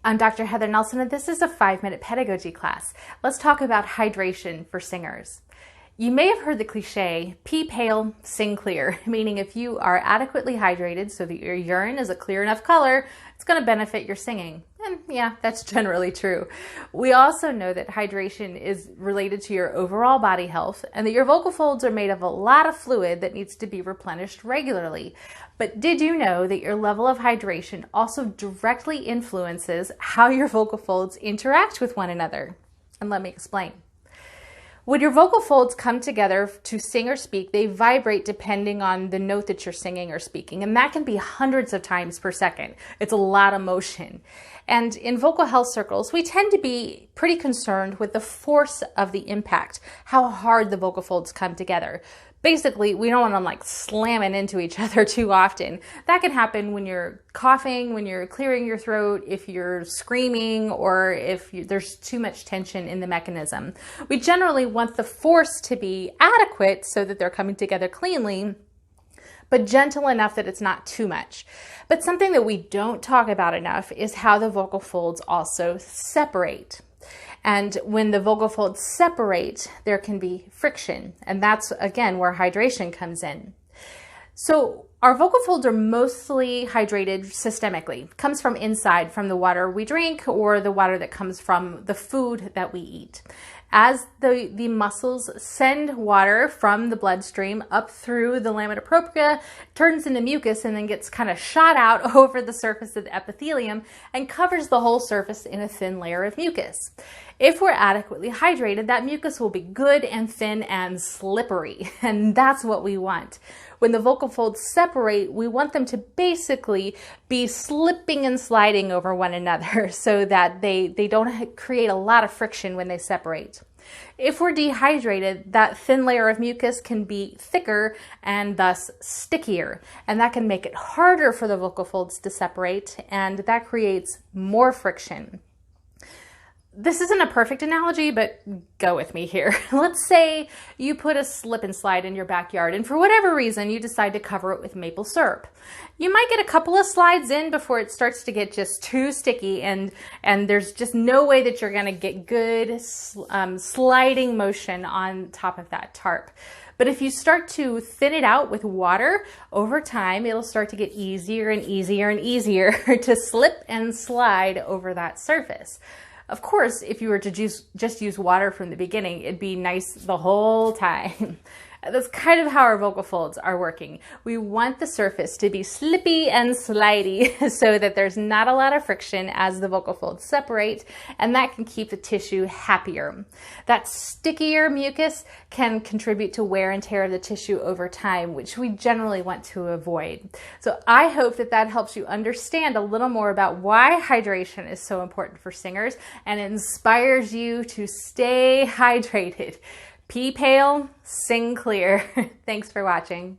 I'm Dr. Heather Nelson, and this is a 5-minute pedagogy class. Let's talk about hydration for singers. You may have heard the cliche, pee pale, sing clear, meaning if you are adequately hydrated so that your urine is a clear enough color, it's going to benefit your singing. And yeah, that's generally true. We also know that hydration is related to your overall body health and that your vocal folds are made of a lot of fluid that needs to be replenished regularly. But did you know that your level of hydration also directly influences how your vocal folds interact with one another? And let me explain. When your vocal folds come together to sing or speak, they vibrate depending on the note that you're singing or speaking, and that can be hundreds of times per second. It's a lot of motion. And in vocal health circles, we tend to be pretty concerned with the force of the impact, how hard the vocal folds come together. Basically, we don't want them like slamming into each other too often. That can happen when you're coughing, when you're clearing your throat, if you're screaming, or if there's too much tension in the mechanism. We generally want the force to be adequate so that they're coming together cleanly, but gentle enough that it's not too much. But something that we don't talk about enough is how the vocal folds also separate. And when the vocal folds separate, there can be friction. And that's, again, where hydration comes in. So our vocal folds are mostly hydrated systemically. It comes from inside, from the water we drink or the water that comes from the food that we eat. As the muscles send water from the bloodstream up through the lamina propria, turns into mucus and then gets kind of shot out over the surface of the epithelium and covers the whole surface in a thin layer of mucus. If we're adequately hydrated, that mucus will be good and thin and slippery, and that's what we want. When the vocal folds separate, we want them to basically be slipping and sliding over one another so that they don't create a lot of friction when they separate. If we're dehydrated, that thin layer of mucus can be thicker and thus stickier, and that can make it harder for the vocal folds to separate, and that creates more friction. This isn't a perfect analogy, but go with me here. Let's say you put a slip and slide in your backyard and for whatever reason you decide to cover it with maple syrup. You might get a couple of slides in before it starts to get just too sticky and there's just no way that you're gonna get good sliding motion on top of that tarp. But if you start to thin it out with water, over time it'll start to get easier and easier and easier to slip and slide over that surface. Of course, if you were to just use water from the beginning, it'd be nice the whole time. That's kind of how our vocal folds are working. We want the surface to be slippy and slidey so that there's not a lot of friction as the vocal folds separate, and that can keep the tissue happier. That stickier mucus can contribute to wear and tear of the tissue over time, which we generally want to avoid. So I hope that that helps you understand a little more about why hydration is so important for singers and inspires you to stay hydrated. Pee pale, sing clear. Thanks for watching.